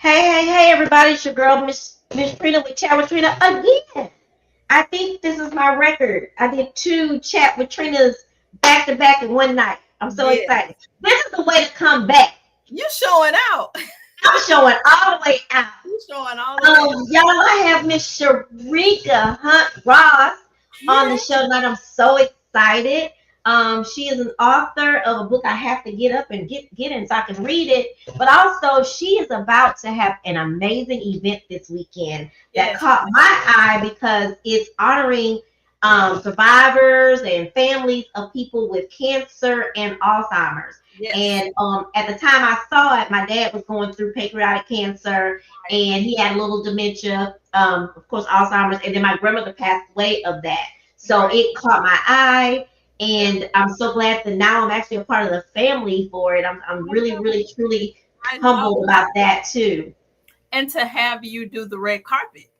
Hey, everybody. It's your girl, Miss Trina with Chat with Trina again. I think this is my record. I did two Chat with Trinas back to back in one night. I'm so Yeah, excited. This is the way to come back. you showing out. I'm showing all the way out. You showing all the way out. Y'all, I have Miss Sherrika Hunt-Ross on the Yeah. show tonight. I'm so excited. She is an author of a book I have to get up and get in so I can read it. But also, she is about to have an amazing event this weekend that Yes. caught my eye because it's honoring survivors and families of people with cancer and Alzheimer's. Yes. And at the time I saw it, my dad was going through pancreatic cancer Right. and he had a little dementia, of course, Alzheimer's, and then my grandmother passed away of that. So Right. it caught my eye, Yeah. and I'm so glad that now I'm actually a part of the family for it. I'm I really, know. really, truly I humbled know. about that too. And to have you do the red carpet,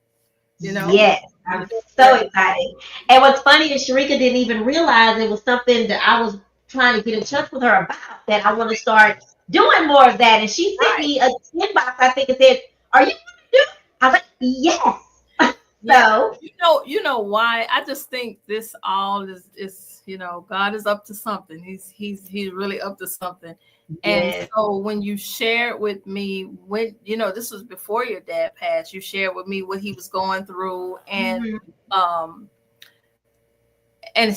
you know. Yes, I'm so Red. excited. And what's funny is Sherika didn't even realize it was something that I was trying to get in touch with her about, that I want to start doing more of that. And she sent Right. me a inbox, I think it said, "Are you going to do it?" I was like, "Yes." Yeah. So, You know why? I just think this all is God is up to something. He's really up to something. And yes. so when you shared with me, when this was before your dad passed, you shared with me what he was going through, Mhm. um and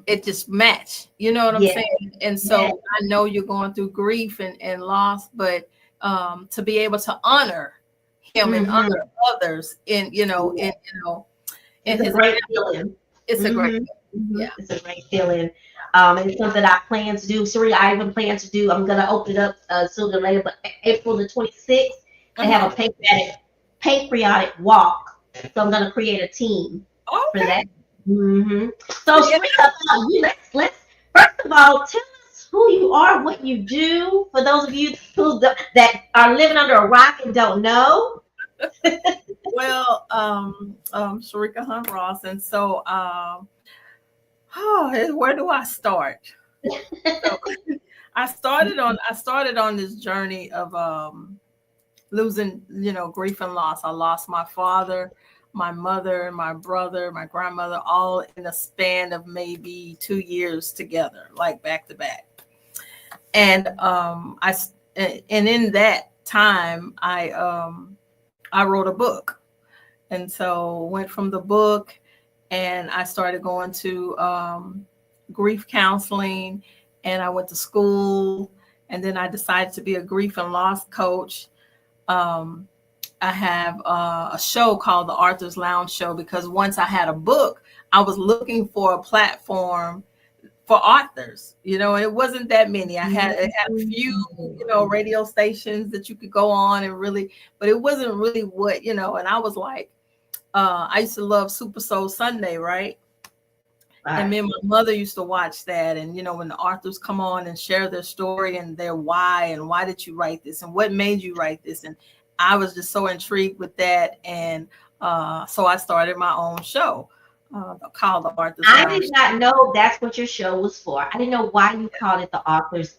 it just matched, you know what I'm Yes. saying? And Yes. so I know you're going through grief and loss, but to be able to honor him and Mhm. honor others in Yeah. in It's a his great feeling. it's a great Hmm. yeah. It's a great feeling. And it's something I plan to do. Sheree, I even plan to do. I'm gonna open it up sooner or later, but April the 26th, they Uh-huh. have a pancreatic walk. So I'm gonna create a team for Okay. that. So Yeah. Sheree, let's first of all tell us who you are, what you do. For those of you that are living under a rock and don't know. Well, Sherrika Hunt-Ross, and so where do I start? So I started on this journey of losing, grief and loss. I lost my father, my mother, my brother, my grandmother, all in a span of maybe 2 years together, like back to back. And and in that time, I wrote a book, and so went from the book, and I started going to grief counseling, and I went to school, and then I decided to be a grief and loss coach. Um, I have a show called the Arthur's Lounge Show because once I had a book, I was looking for a platform for authors. It wasn't that many. It had a few, radio stations that you could go on and really, but it wasn't really and I was like, I used to love Super Soul Sunday, right? And Right. me and my mother used to watch that. And, when the authors come on and share their story and their why, and why did you write this, and what made you write this. And I was just so intrigued with that. And so I started my own show called the Arthur's I Lounge. did not know that's what your show was for. I didn't know why you called it the author's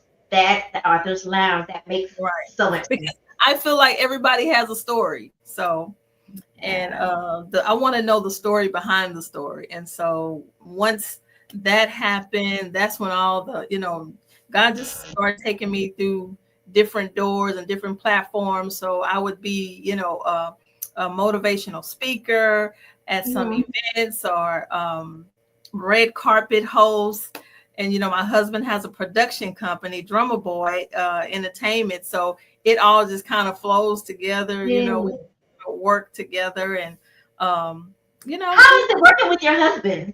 lounge. That makes Right. so much sense. Because I feel like everybody has a story. So, and Yeah. I want to know the story behind the story. And so once that happened, that's when all the God just started taking me through different doors and different platforms. So I would be a motivational speaker at some Mhm. events, or red carpet host. And my husband has a production company, Drummer Boy Entertainment. So it all just kind of flows together. We Yeah. work together, and How just is it working with your husband?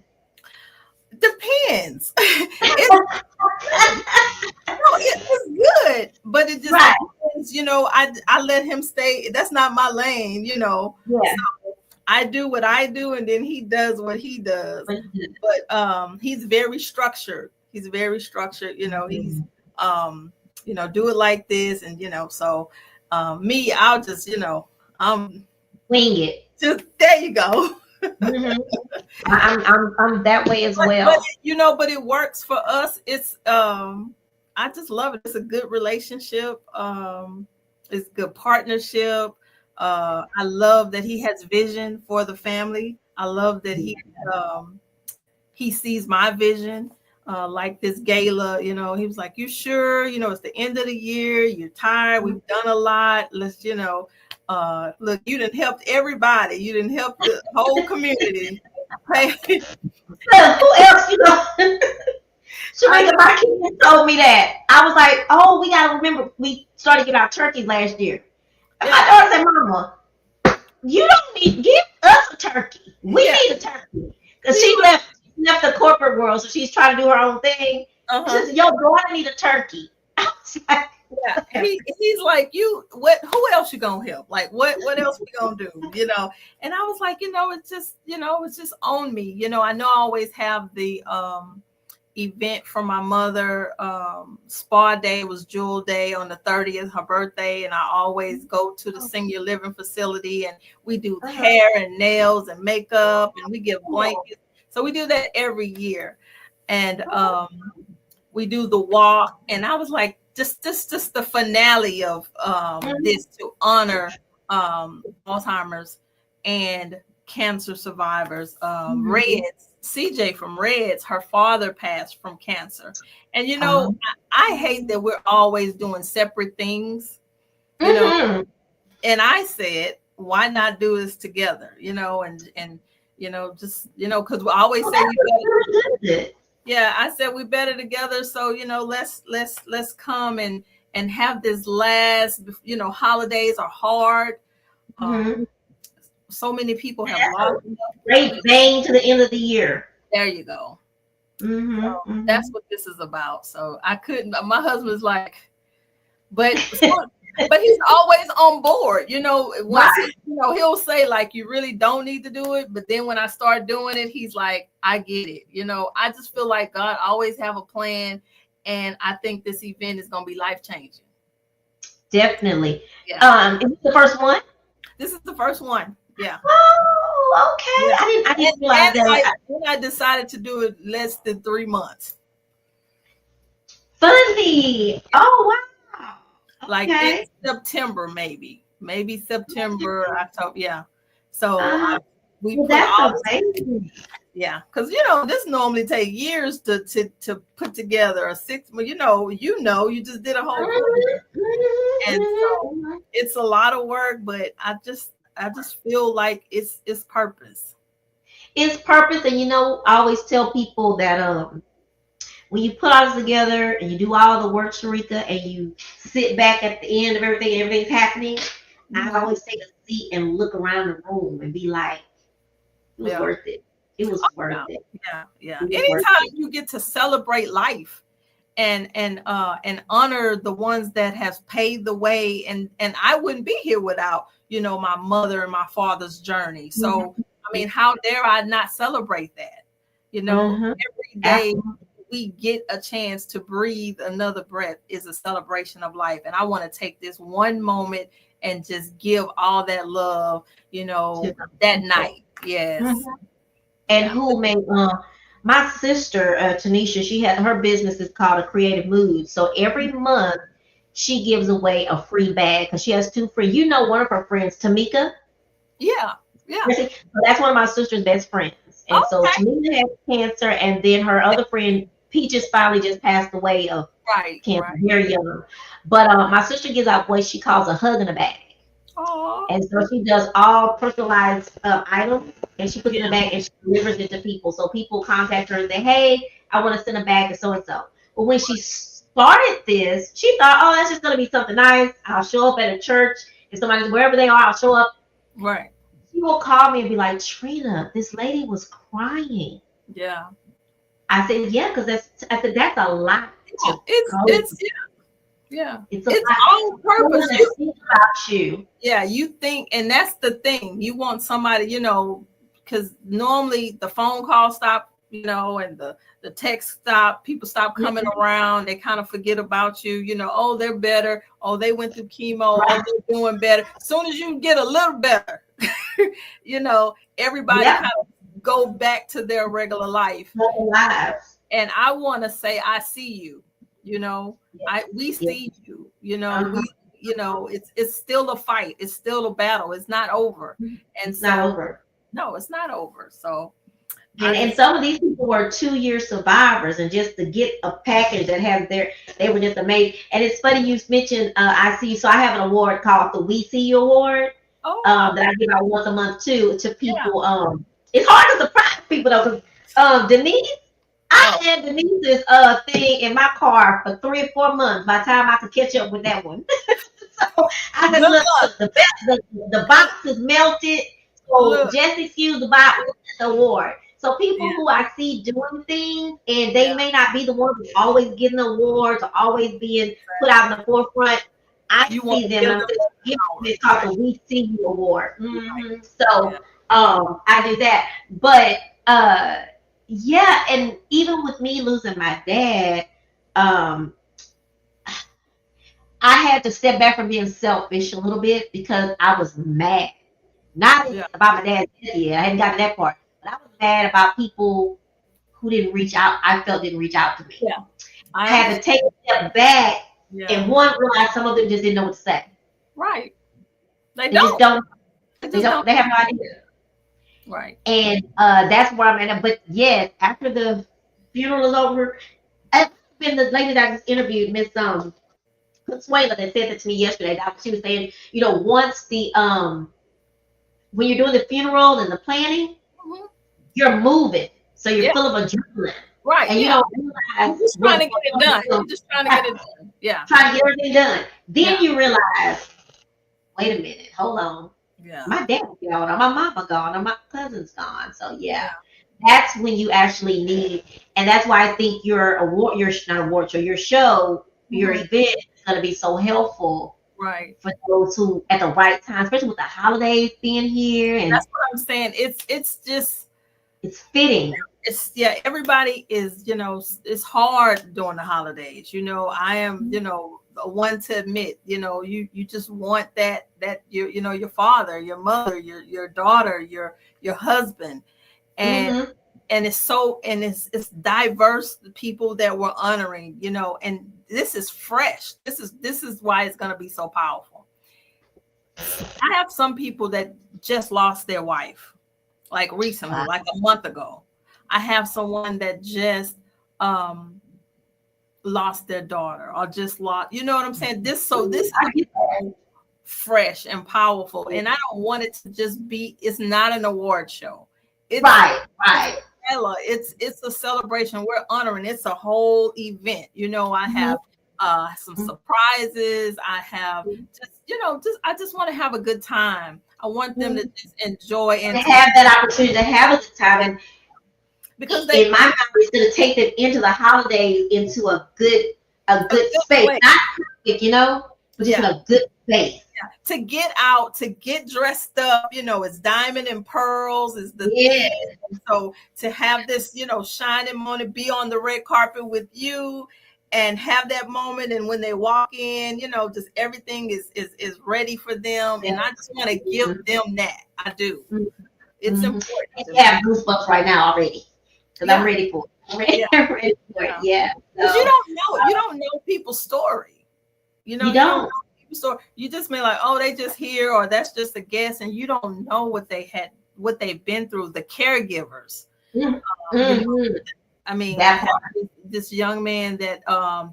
depends. It's good, but it just Right. depends. I let him stay. That's not my lane. So Yeah. I do what I do, and then he does what he does. But he's very structured. He's very structured. He's Mhm. do it like this, and so me, I'll just I'm Wing it. just there you go. Hmm. I'm that way as But well. but it works for us. It's I just love it. It's a good relationship. it's good partnership. I love that he has vision for the family. I love that he sees my vision. Like this gala, he was like, "You sure? It's the end of the year. You're tired. We've done a lot. Let's, look, you done helped everybody. You done helped the whole community." Who else, Sherrika, my kids told me that. I was like, oh, we got to remember, we started getting our turkeys last year. And my daughter said, Mama, you don't need, give us a turkey. We need a turkey. Because she left the corporate world, so she's trying to do her own thing. She said, your daughter need a turkey. I was like, he's like, who else you gonna help? Like, what else we gonna do? And I was like, it's just on me. I know I always have the event for my mother. Spa day was Jewel Day on the 30th, her birthday, and I always go to the senior living facility, and we do hair and nails and makeup, and we give blankets. So we do that every year, and we do the walk. And I was like, just the finale of this to honor Alzheimer's and cancer survivors. Reds, CJ from Reds, her father passed from cancer. And I hate that we're always doing separate things, and I said, why not do this together, and just because we always say we better. Yeah, I said we better together. So let's come and have this last. Holidays are hard. So many people have lost. Great vein to the end of the year. There you go. So that's what this is about. So I couldn't. My husband's like, but he's always on board. Once he'll say like, you really don't need to do it. But then when I start doing it, he's like, I get it. I just feel like God always have a plan, and I think this event is going to be life changing. Definitely. Yeah. Is this the first one? This is the first one. Yeah. Oh, okay. Yeah. I didn't realize that. I decided to do it less than 3 months. Funny. Oh, wow. Like in September, maybe September, October. Yeah. So we put all amazing. Yeah, because this normally take years to put together a 6 month. You just did a whole and so it's a lot of work, but I just feel like it's purpose. It's purpose, and I always tell people that when you put all this together and you do all the work, Sherrika, and you sit back at the end of everything's happening, I always take a seat and look around the room and be like, it was worth it. It was worth it. Yeah. Anytime you get to celebrate life and honor the ones that have paved the way, and I wouldn't be here without my mother and my father's journey. So I mean, how dare I not celebrate that? Every day we get a chance to breathe another breath is a celebration of life, and I want to take this one moment and just give all that love, that night. Yes. And who made my sister Tanisha, she had her business is called A Creative Mood. So every month she gives away a free bag because she has 2 friends. One of her friends, Tamika. Yeah. So that's one of my sister's best friends. And so Tamika has cancer, and then her other friend Peaches finally just passed away of cancer, very young. But my sister gives out what she calls a hug in a bag. Aww. And so she does all personalized items, and she puts it in a bag and she delivers it to people. So people contact her and say, hey, I want to send a bag to so-and-so. But when she started this, she thought, oh, that's just going to be something nice. I'll show up at a church. If somebody's wherever they are, I'll show up. Right. She will call me and be like, Trina, this lady was crying. Yeah. I said, yeah, because that's a lot. It's on purpose. Think about you. Yeah, you think, and that's the thing. You want somebody, because normally the phone call stop, and the text stop. People stop coming around. They kind of forget about you. Oh, they're better. Oh, they went through chemo. Oh, they're doing better. As soon as you get a little better, everybody kind of go back to their regular life. And I want to say, I see you. We see you. it's still a fight. It's still a battle. It's not over. And It's so, not over. no, it's not over. So, And some of these people were 2-year survivors, and just to get a package that has they were just amazing. And it's funny you mentioned I see. So I have an award called the We See You Award that I give out once a month too to people. Yeah. It's hard to surprise people though, because Denise, I had Denise's thing in my car for 3 or 4 months by the time I could catch up with that one. So I said, look, the box is melted. So just excuse the box award. So people who I see doing things, and they may not be the ones who always getting the awards or always being put out in the forefront. I see them and I'm just giving them. It's called the We See You Award. Mm-hmm. So I do that. But yeah, and even with me losing my dad, I had to step back from being selfish a little bit because I was mad. Not about my dad's death yet. I hadn't gotten that part. But I was mad about people who didn't reach out. I felt didn't reach out to me. Yeah. I had to take a step back and realize some of them just didn't know what to say. Right. They just don't. They don't. They have no idea. Right. And that's where I'm at. But yes, after the funeral is over, I've been the lady that I just interviewed, Miss Consuela, that said that to me yesterday. She was saying, once the when you're doing the funeral and the planning, you're moving, so you're full of adrenaline. Right. And you don't realize you're just trying to get it done. You're just trying to get it done. Yeah. Trying to get everything done. Then you realize, wait a minute, hold on. Yeah. My dad's gone, or my mama gone, or my cousin's gone. So that's when you actually need, and that's why I think your award, your show, your event is going to be so helpful. Right. For those who at the right time, especially with the holidays being here. And that's what I'm saying. It's just fitting. Everybody is, it's hard during the holidays. I am, one to admit, you just want that your father, your mother, your daughter, your husband. And and it's diverse, the people that we're honoring, and this is fresh. This is why it's going to be so powerful. I have some people that just lost their wife, like recently, like a month ago. I have someone that just lost their daughter, or just lost, you know what I'm saying? This is fresh and powerful, and I don't want it to just be. It's not an award show. It's right. It's a celebration. We're honoring. It's a whole event. I have some surprises. I have I just want to have a good time. I want them to just enjoy and to have that opportunity to have a good time. And because in my mind, it's going to take them into the holidays into a good space. Way. Not perfect, but just in a good space. Yeah. To get out, to get dressed up, it's diamond and pearls is the thing. So to have this, shining moment, be on the red carpet with you and have that moment. And when they walk in, just everything is ready for them. And I just want to give them that. I do. It's important. I have goosebumps right now already because I'm ready for it. I'm ready for it. Yeah. Because you don't know people's story. You don't know people's story. You just may like, oh, they just here, or that's just a guess, and you don't know what they've been through. The caregivers. I mean, I have this young man that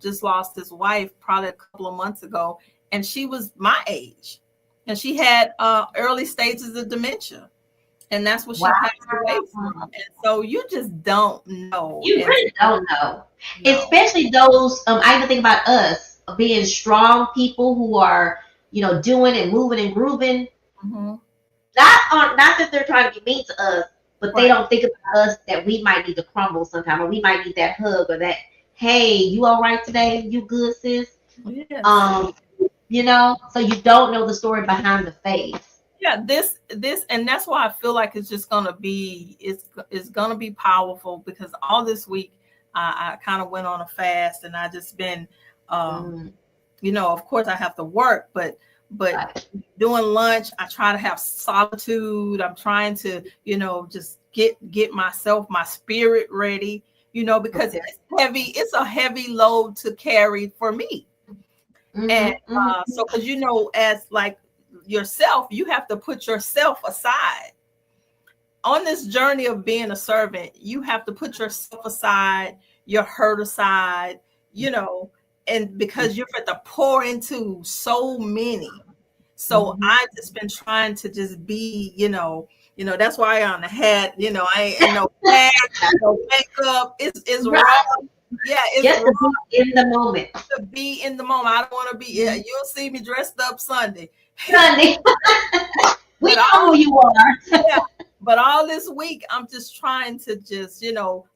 just lost his wife probably a couple of months ago, and she was my age, and she had early stages of dementia. And that's what she passed away from. And so you just don't know. You really don't know. Especially those, I even think about us being strong people who are, doing and moving and grooving. Mm-hmm. Not that they're trying to be mean to us, but they don't think about us that we might need to crumble sometime, or we might need that hug, or that, hey, you all right today? You good, sis? Yes. So you don't know the story behind the face. Yeah, this, and that's why I feel like it's just gonna be, it's gonna be powerful, because all this week I kind of went on a fast, and I just been, of course I have to work, but doing lunch, I try to have solitude. I'm trying to, just get myself, my spirit ready, because it's heavy. It's a heavy load to carry for me. And Mm-hmm. so, because as like yourself, you have to put yourself aside on this journey of being a servant. You have to put yourself aside, your hurt aside, and because you're going to pour into so many. So I just been trying to just be, that's why on the hat, I ain't no hat, no makeup. It's Right. raw. Yeah, it's Just raw to be in the moment. to be in the moment. I don't want to be. Yeah, you'll see me dressed up Sunday. Sunday. We But know who you are. yeah, but all this week I'm just trying to just,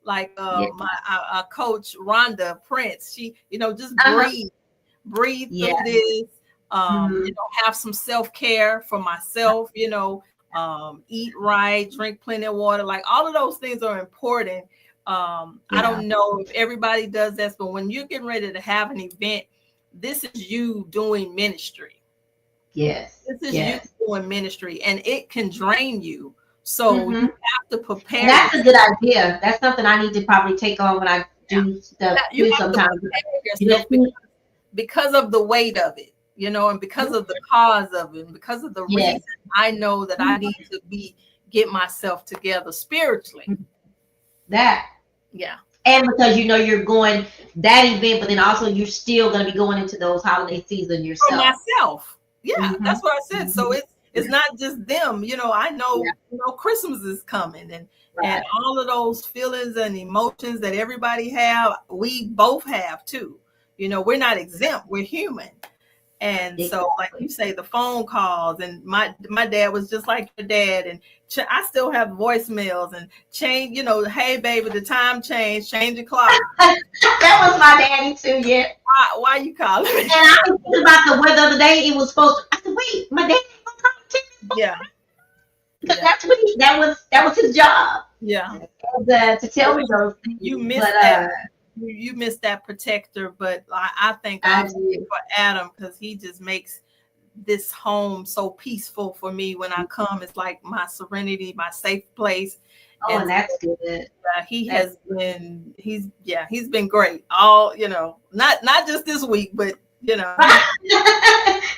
like Yeah. my coach Rhonda Prince, she, just Uh-huh. breathe Yeah. through this, Mhm. have some self-care for myself, eat right, drink plenty of water, like all of those things are important. I Yeah. don't know if everybody does this, but when you're getting ready to have an event, this is you doing ministry. Yes. This is you Yes. doing ministry, and it can drain you. So you Mm-hmm. have to And prepare that's a yourself. good idea. That's something I need to probably take on when I Yeah. do stuff You too have to sometimes. prepare You know, yourself because of the weight of it, and because of the cause of it, and because of the yes. reason. I know that I need to get myself together spiritually. That. Yeah. And because you're going that event, but then also you're still going to be going into those holiday season For yourself. myself. Yeah, Mm-hmm. that's what I said. So Mm-hmm. it's not just them. I Yeah. know, Christmas is coming, and Right. all of those feelings and emotions that everybody have, we both have too. We're not exempt. We're human. And so, like Exactly. you say, the phone calls, and my dad was just like your dad, and I still have voicemails and change. Hey baby, the time changed, change the clock. That was my daddy too. Yeah. Why you calling And me? I was thinking about the weather the other day. It was supposed to. I said, wait, my dad ain't gonna come to Yeah, because yeah, that's what that was his job. yeah. Was, to tell So me those you things. But missed that. You missed that protector, but I thank I God did. for Adam, because he just makes this home so peaceful for me. When I come, it's like my serenity, my safe place. Oh, And and that's good. he That's has been he's been great. All not just this week, but as a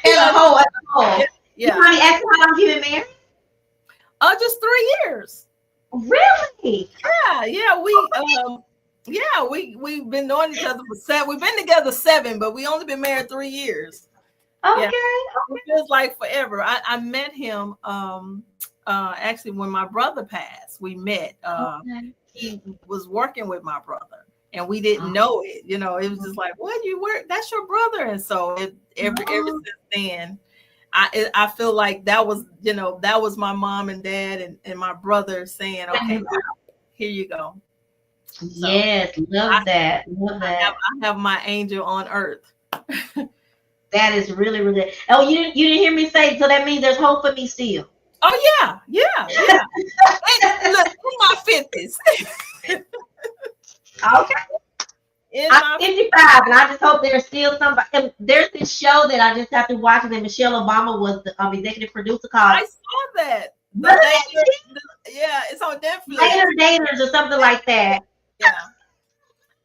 yeah, whole, as a yeah, whole. You yeah. mind me asking how long you been married? Just 3 years. Really? Yeah, we've been knowing each other for 7. We've been together 7, but we only been married 3 years. Yeah, Okay. it feels like forever. I met him actually when my brother passed. We met. Okay. He was working with my brother, and we didn't know it. It was just like, "What, you work? That's your brother." And so ever since then, I feel like that was my mom and dad and my brother saying, "Okay, here you go." So Yes, I, love that. Love that. I have my angel on earth. That is really, really. Oh, you didn't hear me say. So that means there's hope for me still. Oh yeah. And look, in my 50s. Okay. In I'm my 55, and I just hope there's still somebody. And there's this show that I just have to watch, and then Michelle Obama was the executive producer called I saw that. Brother Daters, Yeah, it's on Netflix. Later Daters or something like that. Yeah,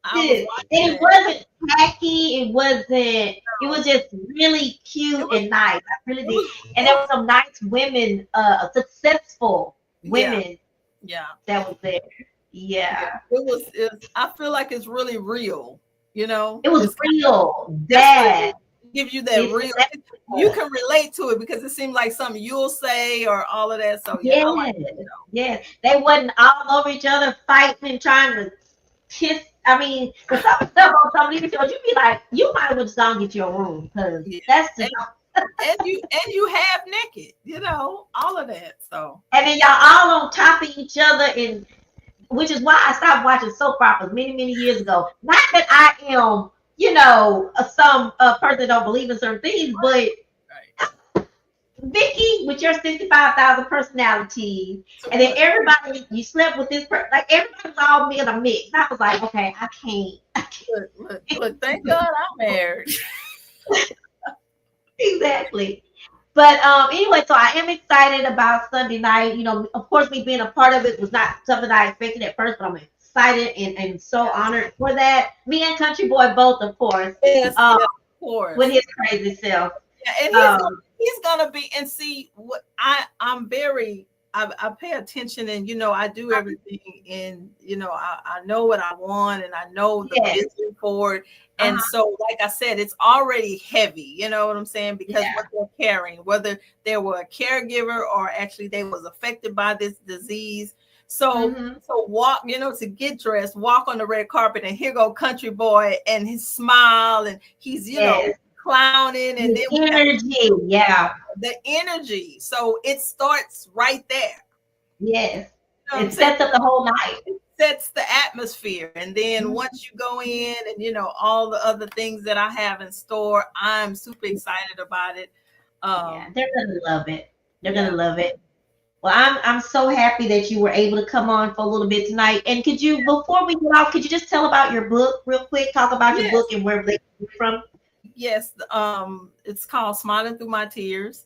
I was And watching it that. wasn't tacky. It wasn't. It was just really It cute was, and nice. I really it did. was, And there were some nice women, successful yeah, women yeah, that was there. yeah. Yeah, I feel like it's really real. it was It's real. that's what That it gives you that it's real. You can relate to it because it seems like something you'll say or all of that. So yeah, I like yes, yes. They wasn't all over each other fighting and trying to kiss. I mean, because some stuff on some of these shows, you be like, you might as well just go and get your room because yeah. that's just. And you half naked, all of that. So And then y'all all on top of each other, and which is why I stopped watching soap operas many, many years ago. Not that I am, some person that don't believe in certain things, but right. Vicky, with your 65,000 personalities, Too and then much. everybody, you slept with this person, like everybody's all me in a mix. I was like, okay, I Look, thank God I'm married. exactly. But anyway, so I am excited about Sunday night. Of course, me being a part of it was not something I expected at first, but I'm excited and so honored for that. Me and Country Boy both, of course. Yes, Um, yes. with course. his crazy self. Yeah, and Um, he's gonna be, and see what I'm very, I pay attention, and I do everything, and I know what I want, and I know the yes. vision for it. And Uh-huh. so, like I said, it's already heavy, you know what I'm saying? Because Yeah. what they're carrying, whether they were a caregiver or actually they was affected by this disease. So Mm-hmm. walk, to get dressed, walk on the red carpet, and here go country boy and his smile, and he's Yes. clowning, and The then we got energy. Yeah. the energy. So it starts right there. Yes. You know what I'm It saying? sets up the whole night. It sets the atmosphere. And then Mhm. once you go in and all the other things that I have in store, I'm super excited about it. Yeah, they're gonna love it. They're Yeah. gonna love it. Well, I'm so happy that you were able to come on for a little bit tonight. And could you, before we get off, could you just tell about your book real quick? Talk about your Yes. book and where they came from. Yes. It's called Smiling Through My Tears.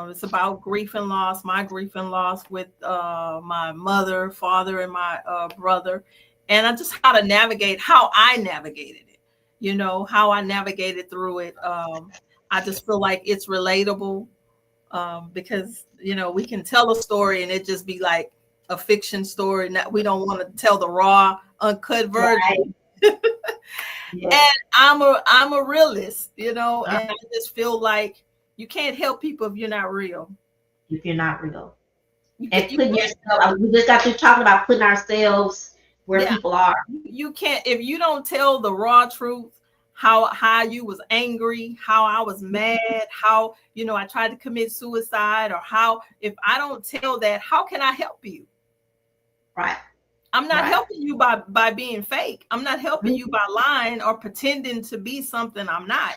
It's about grief and loss, my grief and loss with my mother, father, and my brother, and I just how I navigated it. How I navigated through it. I just feel like it's relatable, because we can tell a story and it just be like a fiction story. We don't want to tell the raw, uncut version. Right. Yeah. And I'm a realist, Uh, and I just feel like you can't help people if you're not real. if you're not real. You And can't, you putting can't, yourself, we just got through talking about putting ourselves where yeah, people are. you can't if you don't tell the raw truth. How you was angry, how I was mad, how I tried to commit suicide, or how if I don't tell that, how can I help you? Right. I'm not Right. helping you by being fake. I'm not helping you Mhm. by lying or pretending to be something I'm not.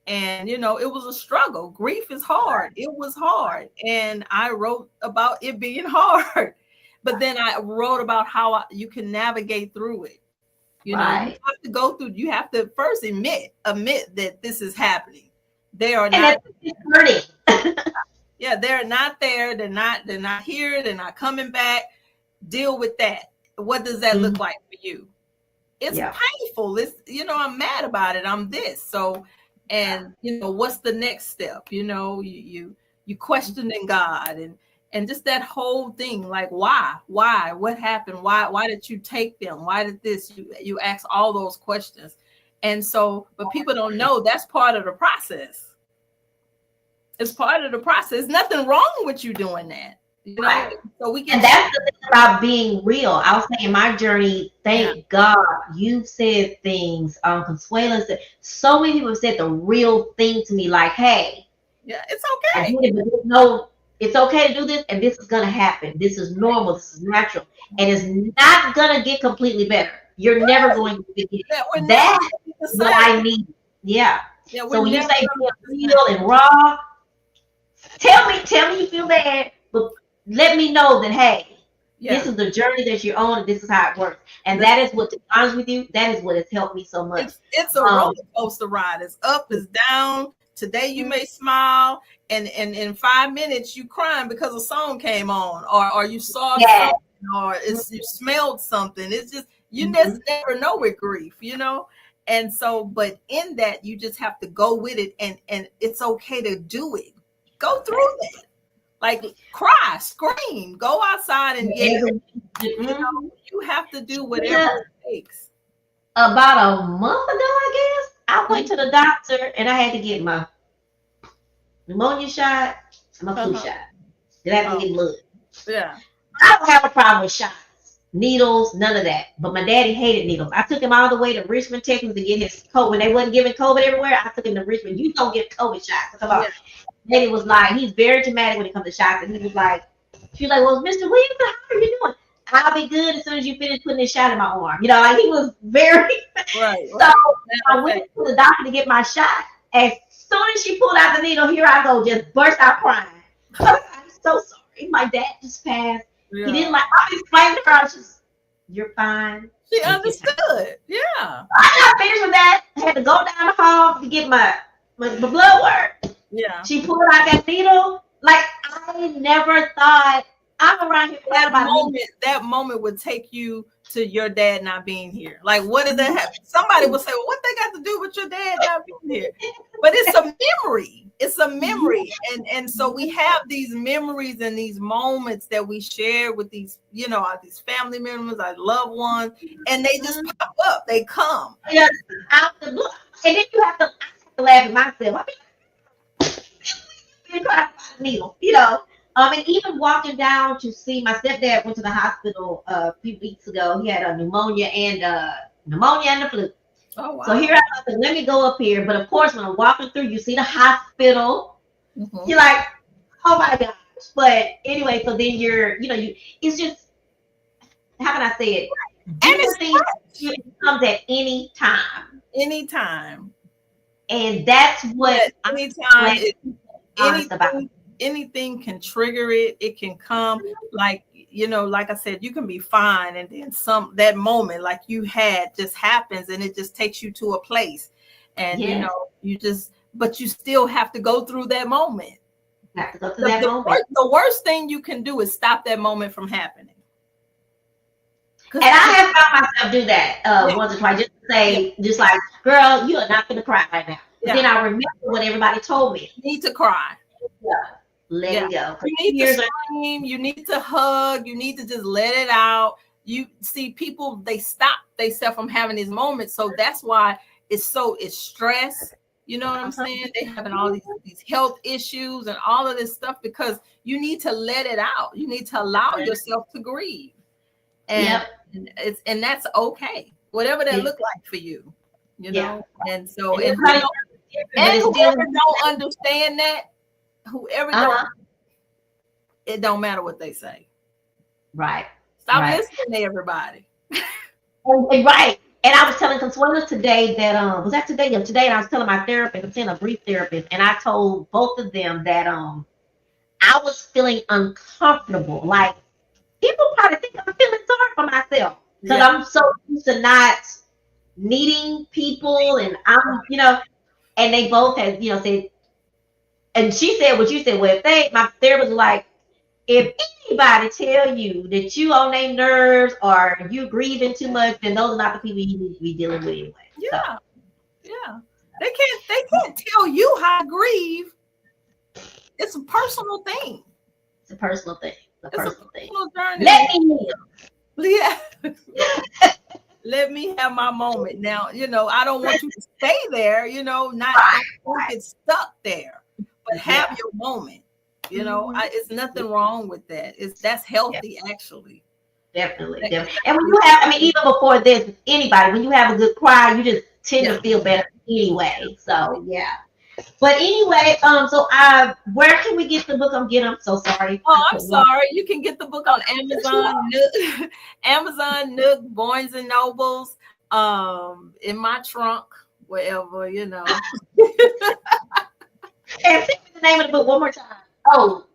And it was a struggle. Grief is hard. It was hard. And I wrote about it being hard. But then I wrote about how you can navigate through it. You Right. have to go through, you have to first admit that this is happening. They are And not, it's hurting. yeah, they're not there. They're not here. They're not coming back. Deal with that. What does that look Mhm. like for you? It's Yeah. painful. It's, I'm mad about it. I'm this. So, and what's the next step? You questioning God, and just that whole thing, like why, what happened? Why did you take them? Why did this? You ask all those questions. And so, but people don't know that's part of the process. It's part of the process. Nothing wrong with you doing that. Right. So we And get that's the thing about being real. I'll say in my journey, yeah, thank God you've said things. Consuela said, so many people have said the real thing to me, like, hey, yeah, it's I okay. did it, but just know it's okay to do this, and this is gonna happen. This is normal, this is natural, and it's not gonna get completely better. You're never going to get it. That we're never That's gonna be the what same. I need. Yeah. Yeah, we're So when you never say gonna being be the real and raw, tell me you feel bad, but let me know that hey, this yeah. is the journey that you're on, and this is how it works. And That's that is what, to be honest with you, that is what has helped me so much. it's a Um, roller coaster ride. It's up, it's down. Today you may smile, and in 5 minutes you crying because a song came on, or you saw yeah. something, or you smelled something. It's just you Mhm. just never know with grief. And so, but in that you just have to go with it, and it's okay to do it. Go through that. Like cry, scream, go outside and yell. Every- You mhm. you have to do Yeah. whatever it takes. About a month ago, I guess, I went Mhm. to the doctor and I had to get my pneumonia shot and my flu Uh-huh. shot. Then I had to Oh, get blood. yeah. I don't have a problem with shots, needles, none of that. But my daddy hated needles. I took him all the way to Richmond, Texas to get his COVID. When they wasn't giving COVID everywhere, I took him to Richmond. You don't get COVID shots. Come on. Yeah. Daddy was like, he's very dramatic when it comes to shots. And he was like, she was like, well, Mr. Williams, how are you doing? I'll be good as soon as you finish putting this shot in my arm. Like he was very. Right, So right. Matter I of went fact, to the doctor to get my shot. As soon as she pulled out the needle, here I go, just burst out crying. I'm so sorry. My dad just passed. He yeah. didn't like. I explained to her, I was just, you're fine. She Take your time. understood. Yeah. I got finished with that. I had to go down the hall to get my blood work. Yeah. She pulled out that needle. Like I never thought. I'm around here glad about me. That moment would take you to your dad not being here. Like, what did that happen? Somebody would say, well, what they got to do with your dad not being here? But it's a memory. It's a memory. And so we have these memories and these moments that we share with these, these family members, our loved ones, and they just pop up. They come. Yeah, out the blue. And then I have to laugh at myself. I mean, try to find a needle, and even walking down to see my stepdad went to the hospital a few weeks ago. He had a pneumonia and the flu. Oh, wow. So here I said, let me go up here. But of course, when I'm walking through, you see the hospital. Mm-hmm. You're like, oh my gosh. But anyway, so then it's just, how can I say it? It comes at any time. Anytime. And that's what anytime. Anything can trigger it. It can come like I said, you can be fine, and then that moment like you had just happens, and it just takes you to a place, and but you still have to go through that moment. You have to go through that moment. The worst thing you can do is stop that moment from happening. And I have found myself do that once or twice, just to say, just like, girl, you are not going to cry right now. But then I remember what everybody told me. You need to cry. Yeah. Let it go. You need to scream. You need to hug. You need to just let it out. You see, people, they stop themselves from having these moments. So that's why it's stress. You know what I'm saying? They having all these health issues and all of this stuff because you need to let it out. You need to allow yourself to grieve. And and that's okay. Whatever that look like for you, And so and whoever don't understand that, whoever don't, it don't matter what they say. Right. Stop listening to everybody. Right. And I was telling Consuelo today that was that today? Yeah, today, and I was telling my therapist, I'm seeing a brief therapist, and I told both of them that I was feeling uncomfortable. Like, people probably think I'm feeling sorry for myself because I'm so used to not needing people, and I'm, and they both had, said, and she said what you said. Well, my therapist was like, if anybody tell you that you on their nerves or you grieving too much, then those are not the people you need to be dealing with anyway. Yeah, yeah. They can't tell you how to grieve. It's a personal thing. It's a personal thing. It's a personal thing. Journey. Let me live. Yeah. Let me have my moment. Now, I don't want you to stay there, don't get stuck there, but have your moment. It's nothing wrong with that. That's healthy, actually. Definitely. And when you have, even before this, anybody, when you have a good cry, you just tend to feel better anyway. So yeah. But anyway, where can we get the book? I'm so sorry. Oh, I'm sorry. You can get the book on Amazon, Amazon, Nook, Barnes and Nobles, in my trunk, wherever, And say the name of the book one more time. Oh,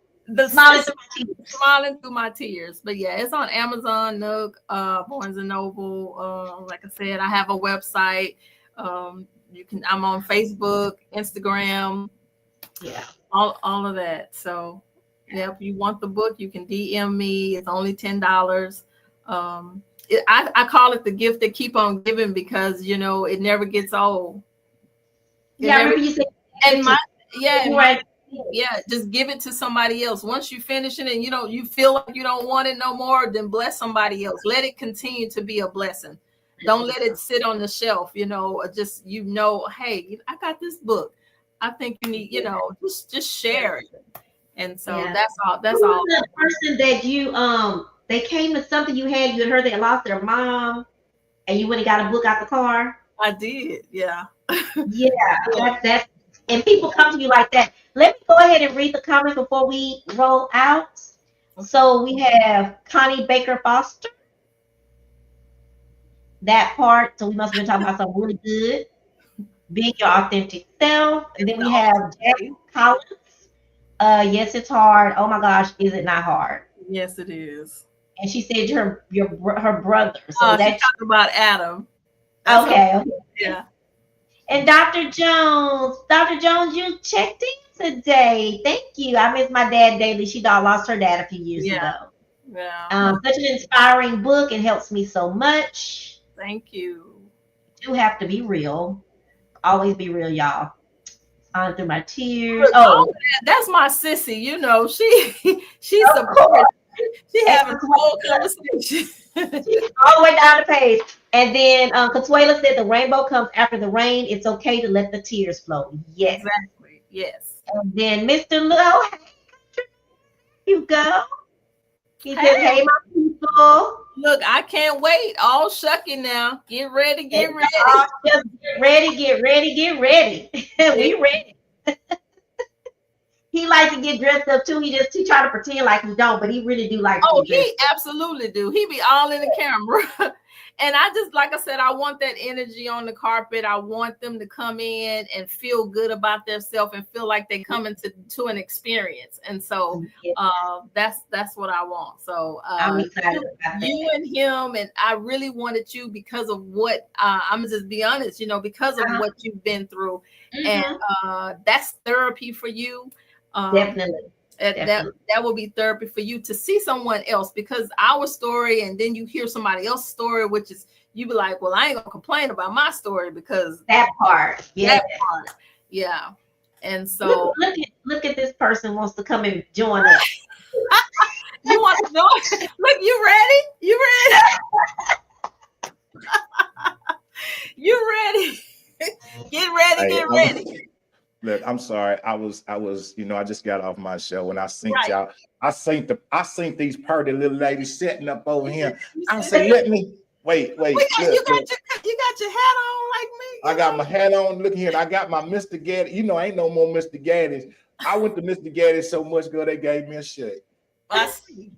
Smiling Through My Tears. But yeah, it's on Amazon, Nook, Barnes and Noble. Like I said, I have a website. I'm on Facebook, Instagram, all of that. So if you want the book, you can DM me. It's only $10. I call it the gift that keep on giving because it never gets old. Just give it to somebody else. Once you finish it and you feel like you don't want it no more, then bless somebody else. Let it continue to be a blessing. Don't let it sit on the shelf, just, hey, I got this book. I think you need, just share it. And so that's all. That's all. The person that you, they came to something you had heard they lost their mom and you went and got a book out the car. I did. Yeah. That's, and people come to you like that. Let me go ahead and read the comments before we roll out. So we have Connie Baker Foster. That part, so we must have been talking about something really good. Being your authentic self. And then we have Jack Collins. Yes, it's hard. Oh my gosh, is it not hard? Yes, it is. And she said her brother. So that's talking about Adam. Okay. Yeah. And Dr. Jones, you checked in today. Thank you. I miss my dad daily. She lost her dad a few years ago. Yeah. Such an inspiring book. It helps me so much. Thank you. You have to be real. Always be real, y'all. On through my tears. Look, all Oh, of that's my sissy. You know, she of supports. course. She And having a whole conversation. all the way down the page. And then Consuela said the rainbow comes after the rain. It's okay to let the tears flow. Yes. Exactly. Yes. And then Mr. Lowe, hey, you go. He Hey, says, hey, my people. look, I can't wait. All shucky now. Get ready. And Get ready. just get ready, get ready, get ready. We ready. He likes to get dressed up too. He try to pretend like he don't, but he really do like to Oh, get dressed he up. absolutely do. He be all in the camera. And I just, like I said, I want that energy on the carpet. I want them to come in and feel good about themselves and feel like they come into to an experience. And so Yeah, that's what I want. So I'm excited about you that. and him, and I really wanted you because of what I'm just be honest, because of what you've been through. And that's therapy for you. Definitely. That will be therapy for you to see someone else, because our story, and then you hear somebody else's story, which is you be like, well, I ain't gonna complain about my story because That part. Yeah. that part. Yeah. And so Look at this person wants to come and join us. you want to know? Look, you ready? You ready? You ready? Get ready, Hey, get ready. look, I'm sorry. I was, I just got off my show and I synced Right. y'all. I synced these pretty little ladies sitting up over here. You I see said, that? let me wait. You Look, got your hat on like me. I got my hat on. Look here, and I got my Mr. Gaddis. Ain't no more Mr. Gaddis. I went to Mr. Gaddis so much, girl, they gave me a shake. I see.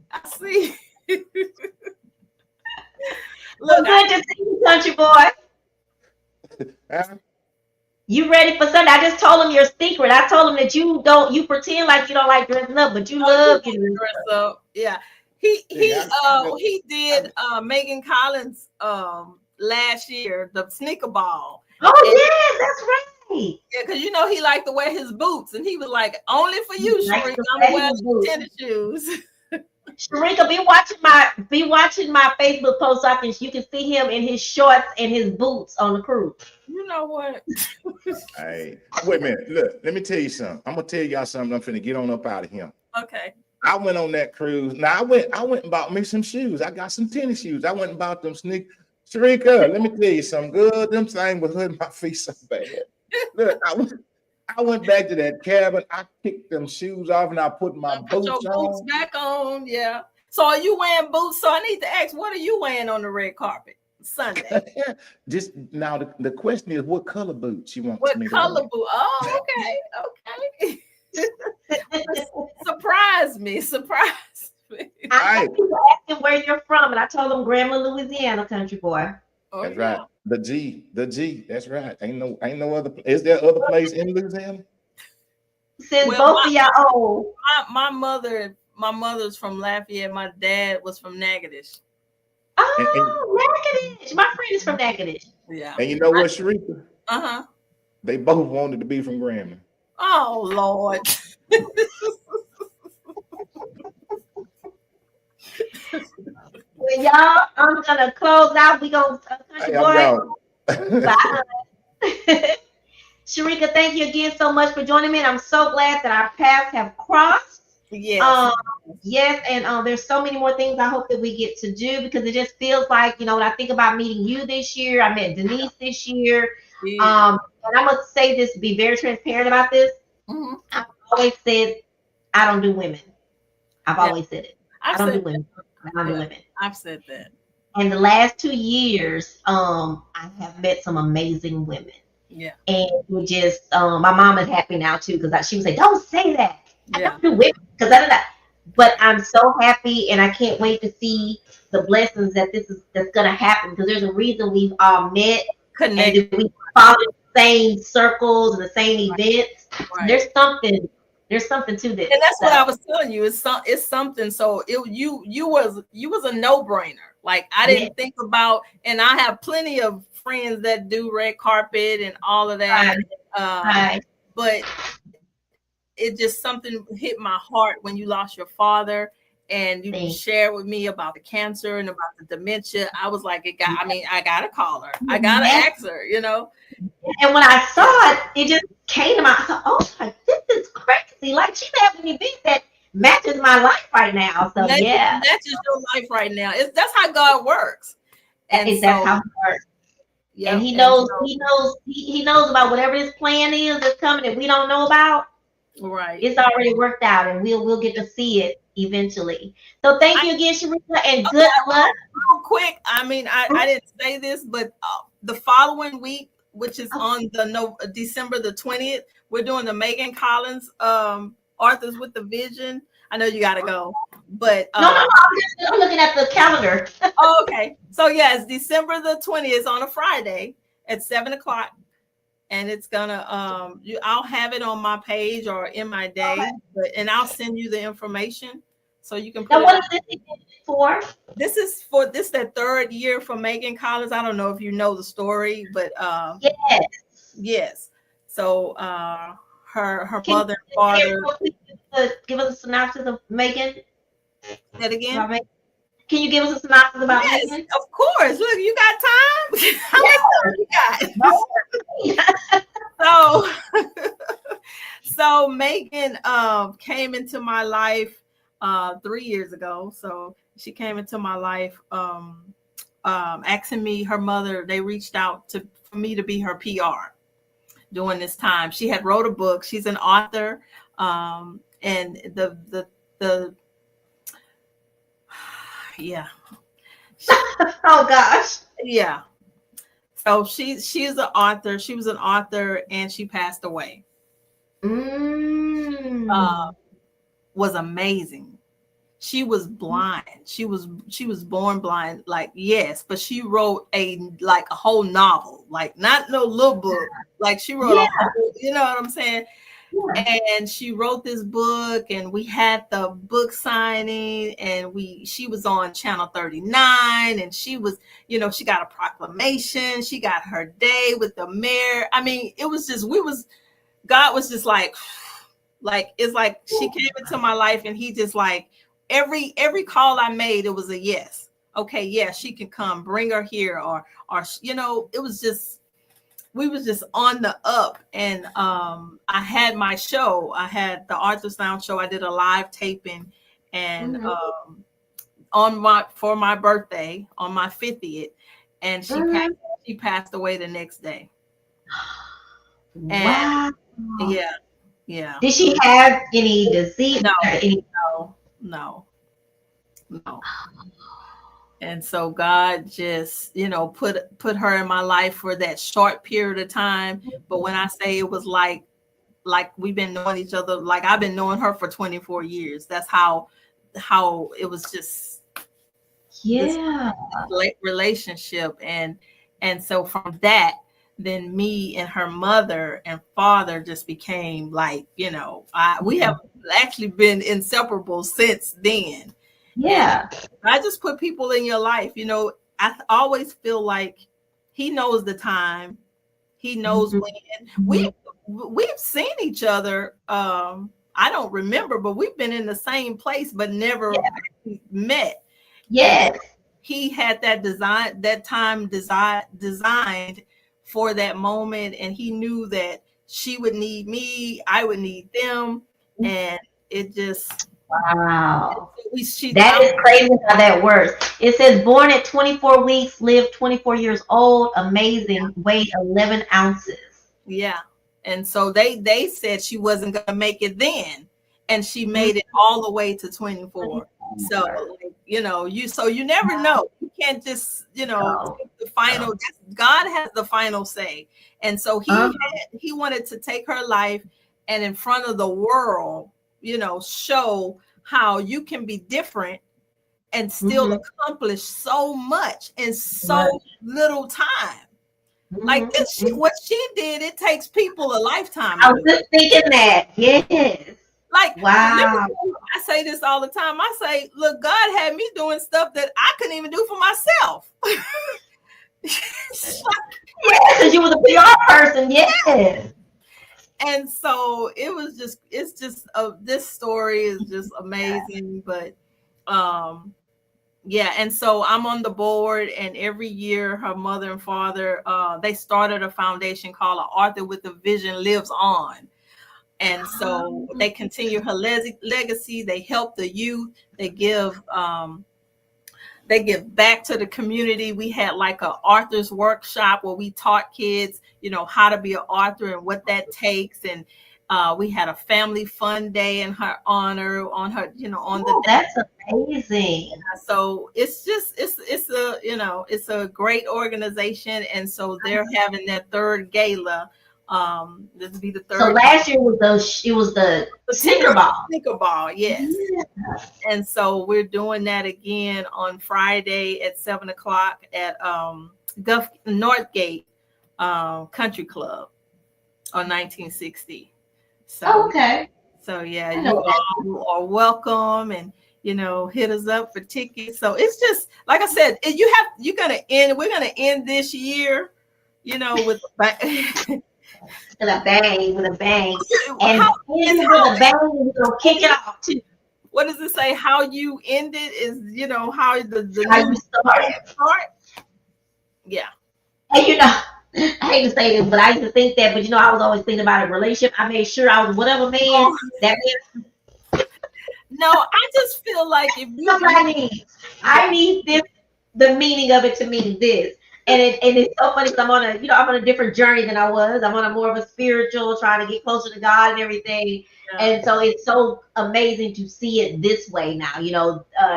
Well, Look, good to see you, country boy. Huh? You ready for Sunday? I just told him your secret. I told him that you pretend like you don't like dressing up, but you love getting dressed up. so yeah. He did Megan Collins last year, the sneaker ball. Oh, yes, that's right. Yeah, because he liked to wear his boots, and he was like, only for you, He likes Sherrika, to I'm wear gonna wear his some boots. tennis shoes. Sherrika, be watching my Facebook post so you can see him in his shorts and his boots on the cruise. You know what? Hey, wait a minute. Look, let me tell you something. I'm gonna tell y'all something. I'm finna get on up out of here. Okay. I went on that cruise. Now I went and bought me some shoes. I got some tennis shoes. I went and bought them sneakers. Sherrika, let me tell you something good. Them things was hurting my feet so bad. Look, I went back to that cabin. I kicked them shoes off and I put my Put your boots boots on. back on. Yeah. So are you wearing boots? So I need to ask, what are you wearing on the red carpet Sunday? Just now, the question is, what color boots you want What me to color wear? boot? Oh, okay. Surprise me. I had people asking where you're from, and I told them Grandma, Louisiana, country boy. Oh, That's right. The G. That's right. Ain't no other. Is there other place in Louisiana? Since both of y'all old. My mother's from Lafayette. My dad was from Natchitoches. Oh, Natchitoches. My friend is from Natchitoches. Yeah. And you know what, Sherrika? They both wanted to be from Grambling. Oh, Lord. Well, y'all, I'm gonna close out. We gonna country boy. Bye. Sherrika, thank you again so much for joining me. And I'm so glad that our paths have crossed. Yes. Yes, and there's so many more things I hope that we get to do, because it just feels like, when I think about meeting you this year, I met Denise this year. Yeah. And I'm gonna say this, be very transparent about this. I've always said I don't do women. I've always said it. I don't do women. I don't do women. I've said that. And the last 2 years, I have met some amazing women. Yeah. And we just, my mom is happy now too, because she would say, "Don't say that. I Yeah. don't do women." Because that. But I'm so happy, and I can't wait to see the blessings that's gonna happen, because there's a reason we've all met, Connect. and we follow the same circles and the same events. Right. There's something to this. And that's what I was telling you. It's something. So you was a no-brainer. Like, I didn't think about, and I have plenty of friends that do red carpet and all of that. Right. But it just something hit my heart when you lost your father, and you Thank share with me about the cancer and about the dementia. I was like, I gotta call her. I gotta ask her, you know. And when I saw Yeah. it, it just came to my. I thought, oh, like, this is crazy. Like she's having an event that matches my life right now. So yeah, That's just your life right now. That's how God works. And that's so, how it works. And yep. he And knows, so, he knows about whatever his plan is that's coming that we don't know about. right. It's already worked out, and we'll get to see it eventually. So thank I, you again, Sherrika, and okay, good luck. real quick. I mean, I didn't say this, but the following week, which is on the December the 20th, we're doing the Megan Collins Authors with the Vision. I know you got to go, but No, I'm looking at the calendar. oh, okay. So yeah, it's December the 20th on a Friday at 7:00. And it's gonna I'll have it on my page or in my day, and I'll send you the information so you can put Now, it what on. is this for? This is that third year for Megan Collins. I don't know if you know the story, but Yes. yes. So her Can mother and father. give us a synopsis of Megan? That again? Can you give us a synopsis about Yes, Megan? of course. Look, you got time? How much time you got? So so Megan came into my life 3 years ago. So she came into my life asking me, her mother, they reached out for me to be her PR during this time. She had wrote a book. She's an author. And the yeah. Oh gosh. Yeah. So she's an author. She was an author and she passed away. Was amazing. She was blind. She was born blind. Like, yes, but she wrote a whole novel, like not no little book. Like she wrote a whole, you know what I'm saying? Yeah. And she wrote this book, and we had the book signing, and she was on Channel 39, and she was, she got a proclamation. She got her day with the mayor. I mean, it was just, God was just like it's like she came into my life, and he just like every call I made, it was a yes. Okay, yeah, she can come. Bring her here, or it was just, we was just on the up. And I had my show. I had the Arthur Sound show. I did a live taping, and for my birthday on my 50th, and she passed away the next day. Wow. And yeah. Did she have any disease? No. And so God just, put her in my life for that short period of time. But when I say it was like we've been knowing each other, like I've been knowing her for 24 years. That's how it was just this relationship. And so from that, then me and her mother and father just became like, we have actually been inseparable since then. Yeah. And I just put people in your life. I always feel like he knows the time. He knows when. We've seen each other. I don't remember, but we've been in the same place, but never met. Yes. He had that time designed for that moment, and he knew that she would need me, I would need them, and it just that is crazy how that works. It says born at 24 weeks, lived 24 years old, amazing, weighed 11 ounces. Yeah. And so they said she wasn't gonna make it then, and she made it all the way to 24. So you never know. You can't just take the final. God has the final say, and so he wanted to take her life and in front of the world, show how you can be different and still accomplish so much in so little time. Like this, what she did, it takes people a lifetime. I was just thinking that. Yes. Like, wow. I say this all the time. I say, look, God had me doing stuff that I couldn't even do for myself. Yes, because you was a PR person. Yes. And so it's just this story is just amazing. But Yeah, and so I'm on the board, and every year her mother and father, they started a foundation called Arthur with a Vision Lives On. And so they continue her legacy. They help the youth. They give back to the community. We had like a author's workshop where we taught kids, how to be an author and what that takes. And we had a family fun day in her honor on her, on the day. That's amazing. So it's just it's a great organization, and so they're having their third gala. This will be the third. So last year was the Snicker Ball. Snicker Ball, yes. Yeah. And so we're doing that again on Friday at 7:00 at Northgate Country Club on 1960. So Okay. So yeah, you are welcome, and hit us up for tickets. So it's just like I said, we're gonna end this year, with with a bang, with a bang. And with a bang, we're gonna kick it off too. What does it say? How you end it is, how the how you start. Yeah. And I hate to say this, but I used to think that, but I was always thinking about a relationship. I made sure I was whatever man that man. No, I just feel like if you I need this, the meaning of it to mean this. And it's so funny because I'm on a different journey than I was. I'm on a more of a spiritual, trying to get closer to God and everything. Yeah. And so it's so amazing to see it this way now,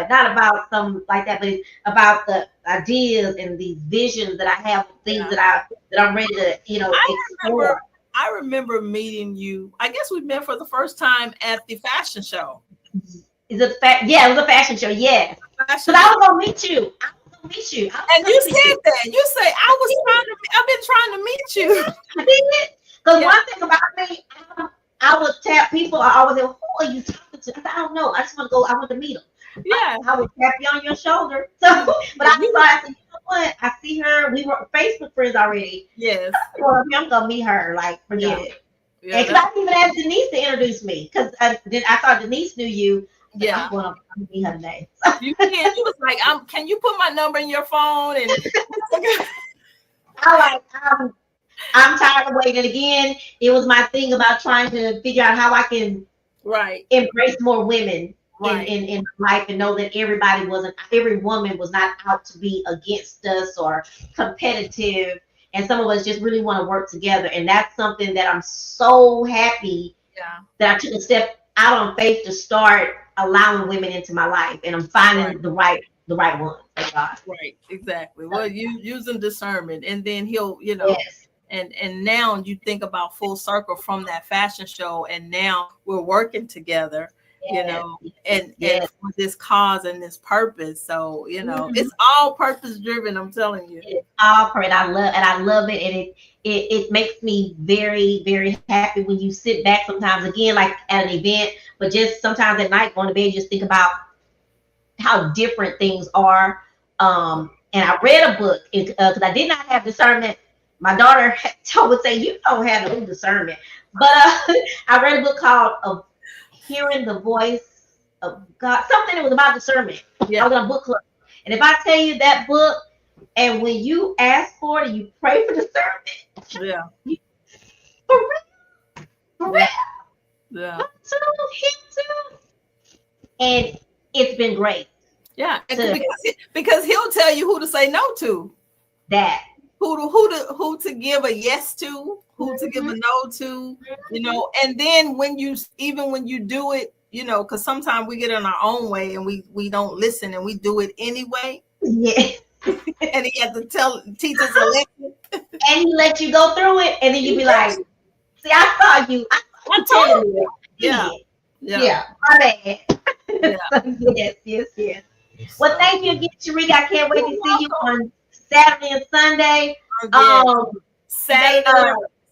not about something like that, but it's about the ideas and these visions that I have, things that I'm ready to, explore. I remember meeting you. I guess we met for the first time at the fashion show. Is it yeah, it was a fashion show, yes. But I was gonna meet you. And you said that. You say I've been trying to meet you. I did. Because one thing about me, I would tap people. I always say, who are you talking to? I said, I don't know. I just want to go. I want to meet them. Yeah. I would tap you on your shoulder. So, but I said, you know what? I see her. We were Facebook friends already. Yes. I'm gonna meet her. Like, forget it. Yeah, because I didn't even ask Denise to introduce me because I thought Denise knew you. Yeah, I'm going to meet her today. You can. She was like, "Can you put my number in your phone?" And I'm tired of waiting. Again, it was my thing about trying to figure out how I can embrace more women in life and know that every woman was not out to be against us or competitive, and some of us just really want to work together. And that's something that I'm so happy that I took a step out on faith to start allowing women into my life, and I'm finding the right one. Right, exactly. Well, you using discernment, and then he'll, and now you think about full circle from that fashion show, and now we're working together, and for this cause and this purpose. So it's all purpose driven. I'm telling you, it's all purpose. I love it, and it makes me very, very happy when you sit back sometimes, again, like at an event, but just sometimes at night going to bed, just think about how different things are. And I read a book because I did not have discernment. My daughter would say, you don't have no discernment. But I read a book called Hearing the Voice of God. Something that was about discernment. Yeah. I was in a book club. And if I tell you that book, and when you ask for it and you pray for discernment, for real. Yeah. Him too. And it's been great. Yeah, because he'll tell you who to say no to. That. Who to give a yes to, who to give a no to, and then when you do it, because sometimes we get in our own way and we don't listen and we do it anyway. Yeah. And he had to teach us a lesson. And he let you go through it, and then you be like, see, I saw you. I told you. Yeah. My bad. Yeah. Yes. Well, thank you again, Sherrika. I can't wait to see you on Saturday and Sunday.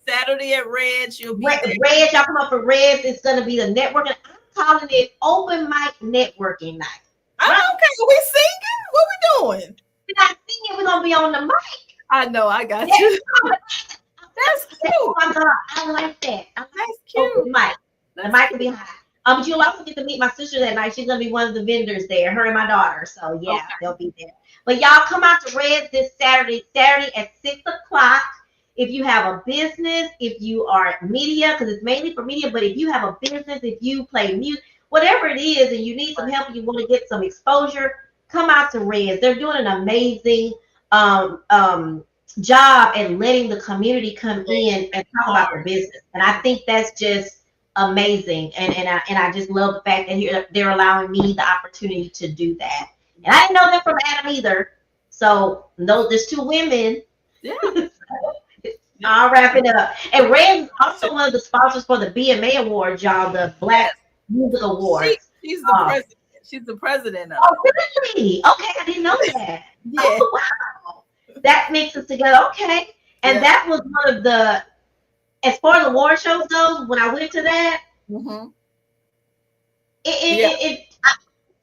Saturday at Red's. You'll be there. Red's, y'all come up for Red's. It's going to be the networking. I'm calling it open mic networking night. Okay. Are we singing? What we doing? We're not singing. We're going to be on the mic. I know. I got you. That's cute. Oh my God. I like that. That's cute. Open mic. The mic will be high. But you'll also get to meet my sister that night. She's gonna be one of the vendors there, her and my daughter. So yeah, Okay. they'll be there. But y'all come out to Reds this Saturday at 6 o'clock. If you have a business, if you are media, because it's mainly for media, but if you have a business, if you play music, whatever it is, and you need some help, and you want to get some exposure, come out to Reds. They're doing an amazing job at letting the community come in and talk about their business. And I think that's just amazing. And I just love the fact that they're allowing me the opportunity to do that. And I didn't know that from Adam either. So there's 2 women. Yeah. I'll wrap it up. And Red is also one of the sponsors for the BMA Awards, y'all, the Black Music Awards. She's the president. She's the president of Oh, really? Okay, I didn't know that. Yeah. Oh, wow. That makes us together. Okay. And that was one of the, as far as award shows goes, when I went to that, it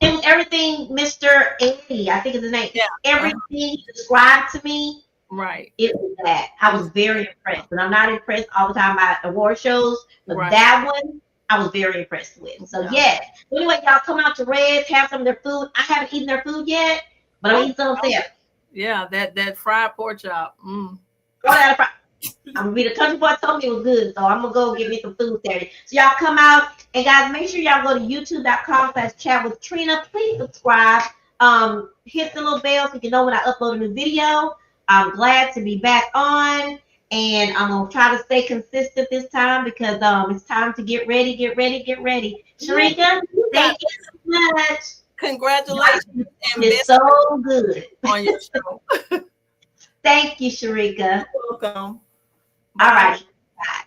was everything Mr. Eddie, I think is his name. Yeah. Everything he described to me. Right. It was that. I was very impressed. And I'm not impressed all the time by award shows, but Right. that one I was very impressed with. So yes. Anyway, y'all come out to Reds, have some of their food. I haven't eaten their food yet, but I'm eating some there. Yeah, that fried pork chop. I'm gonna be the country boy told me it was good, so I'm gonna go get me some food Saturday. So y'all come out, and guys, make sure y'all go to youtube.com/chat with Trina. Please subscribe. Hit the little bell so you can know when I upload a new video. I'm glad to be back on, and I'm gonna try to stay consistent this time because it's time to get ready. Sherrika, thank you so much. Congratulations. It's so good On your show. Thank you, Sherrika. You're welcome. All right. Bye.